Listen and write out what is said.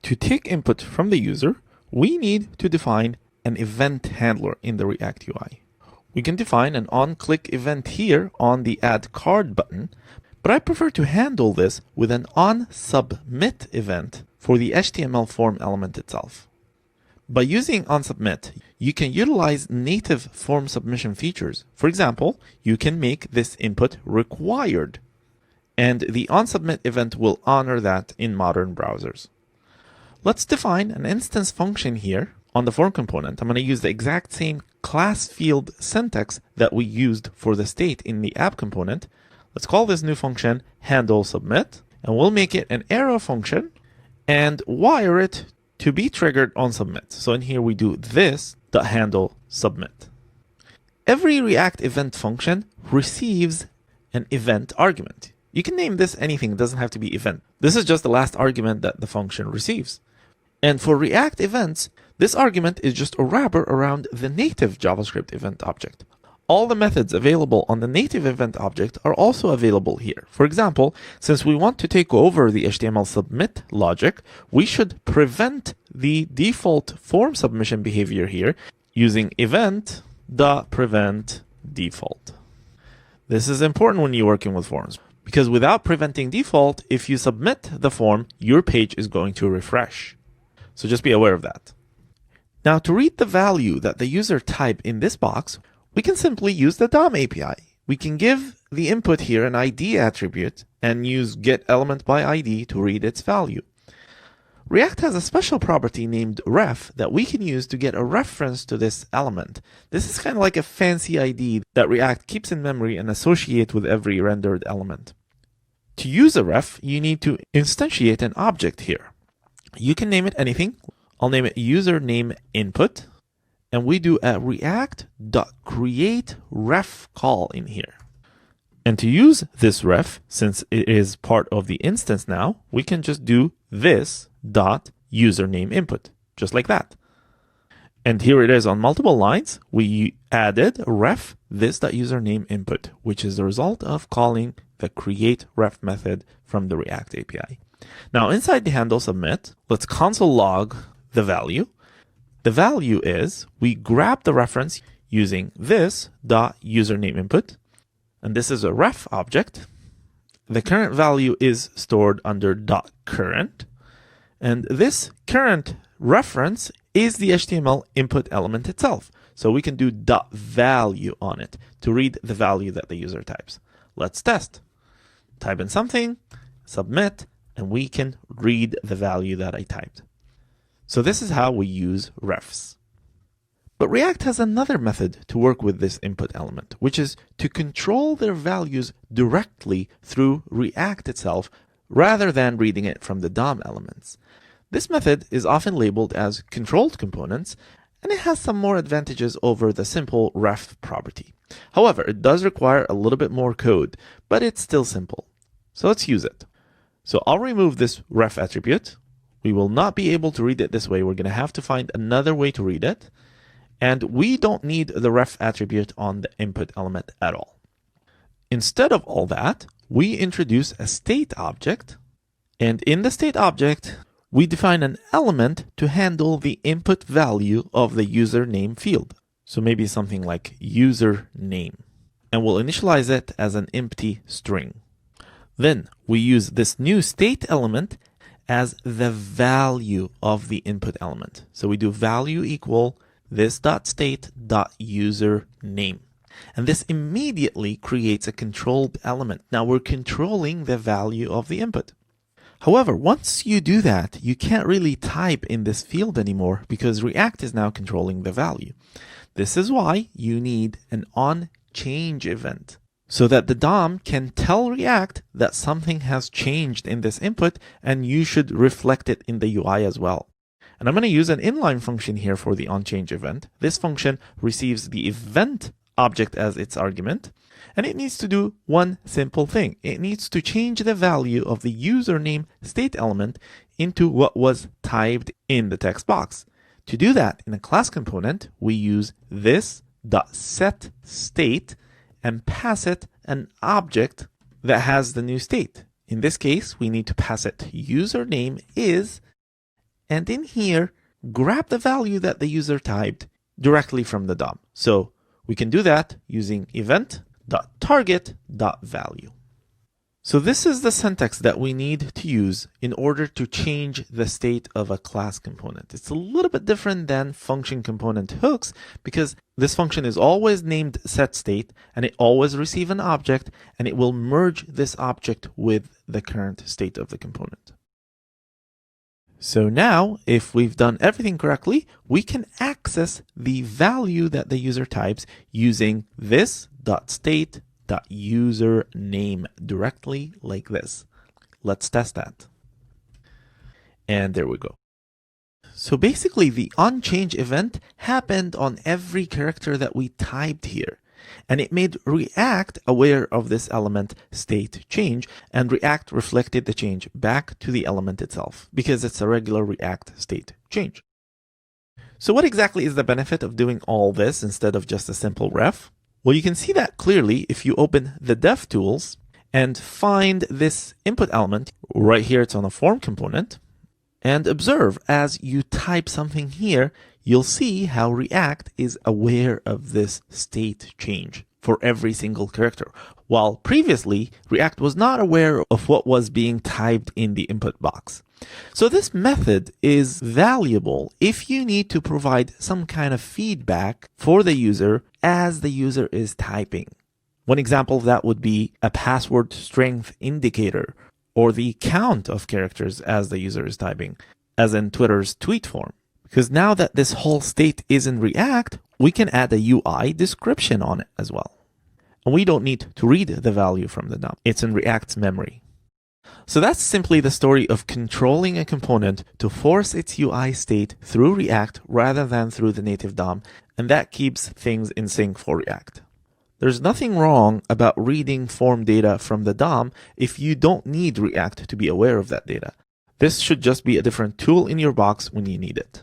To take input from the user, we need to define an event handler in the React UI. We can define an onClick event here on the Add Card button, but I prefer to handle this with an onSubmit event for the HTML form element itself. By using onSubmit, you can utilize native form submission features. For example, you can make this input required, and the onSubmit event will honor that in modern browsers. Let's define an instance function here on the form component. I'm going to use the exact same class field syntax that we used for the state in the app component. Let's call this new function handleSubmit, and we'll make it an arrow function and wire it to be triggered on submit. So in here we do this.handleSubmit. Every React event function receives an event argument. You can name this anything, it doesn't have to be event. This is just the last argument that the function receives. And for React events, this argument is just a wrapper around the native JavaScript event object. All the methods available on the native event object are also available here. For example, since we want to take over the HTML submit logic, we should prevent the default form submission behavior here using event.prevent_default. This is important when you're working with forms, because without preventing default, if you submit the form, your page is going to refresh. So just be aware of that. Now, to read the value that the user typed in this box, we can simply use the DOM API. We can give the input here an ID attribute and use getElementById to read its value. React has a special property named ref that we can use to get a reference to this element. This is kind of like a fancy ID that React keeps in memory and associates with every rendered element. To use a ref, you need to instantiate an object here. You can name it anything. I'll name it usernameInput, and we do a react.createRef call in here. And to use this ref, since it is part of the instance now, we can just do this.usernameInput, just like that. And here it is on multiple lines. We added ref this.usernameInput, which is the result of calling the createRef method from the React API. Now inside the handleSubmit, let's console log the value. The value is we grab the reference using this.usernameInput, and this is a ref object. The current value is stored under .current, and this current reference is the HTML input element itself. So we can do .value on it to read the value that the user types. Let's test. Type in something, submit, and we can read the value that I typed. So this is how we use refs. But React has another method to work with this input element, which is to control their values directly through React itself rather than reading it from the DOM elements. This method is often labeled as controlled components, and it has some more advantages over the simple ref property. However, it does require a little bit more code, but it's still simple. So let's use it. So I'll remove this ref attribute. We will not be able to read it this way. We're going to have to find another way to read it. And we don't need the ref attribute on the input element at all. Instead of all that, we introduce a state object. And in the state object, we define an element to handle the input value of the username field. So maybe something like username. And we'll initialize it as an empty string. Then we use this new state element as the value of the input element. So we do value equal this.state.username. And this immediately creates a controlled element. Now we're controlling the value of the input. However, once you do that, you can't really type in this field anymore because React is now controlling the value. This is why you need an onChange event, so that the DOM can tell React that something has changed in this input and you should reflect it in the UI as well. And I'm going to use an inline function here for the onChange event. This function receives the event object as its argument, and it needs to do one simple thing. It needs to change the value of the username state element into what was typed in the text box. To do that in a class component, we use this.setState and pass it an object that has the new state. In this case, we need to pass it username is and in here, grab the value that the user typed directly from the DOM. So we can do that using event.target.value. So this is the syntax that we need to use in order to change the state of a class component. It's a little bit different than function component hooks because this function is always named setState and it always receives an object and it will merge this object with the current state of the component. So now, if we've done everything correctly, we can access the value that the user types using this.state.user_name directly like this. Let's test that. And there we go. So basically, the onChange event happened on every character that we typed here. And it made React aware of this element state change, and React reflected the change back to the element itself because it's a regular React state change. So what exactly is the benefit of doing all this instead of just a simple ref? Well, you can see that clearly if you open the DevTools and find this input element. Right here, it's on a form component. And observe as you type something here, you'll see how React is aware of this state change for every single character, while previously React was not aware of what was being typed in the input box. So this method is valuable if you need to provide some kind of feedback for the user as the user is typing. One example of that would be a password strength indicator or the count of characters as the user is typing, as in Twitter's tweet form. Because now that this whole state is in React, we can add a UI description on it as well. And we don't need to read the value from the DOM. It's in React's memory. So that's simply the story of controlling a component to force its UI state through React rather than through the native DOM, and that keeps things in sync for React. There's nothing wrong about reading form data from the DOM if you don't need React to be aware of that data. This should just be a different tool in your box when you need it.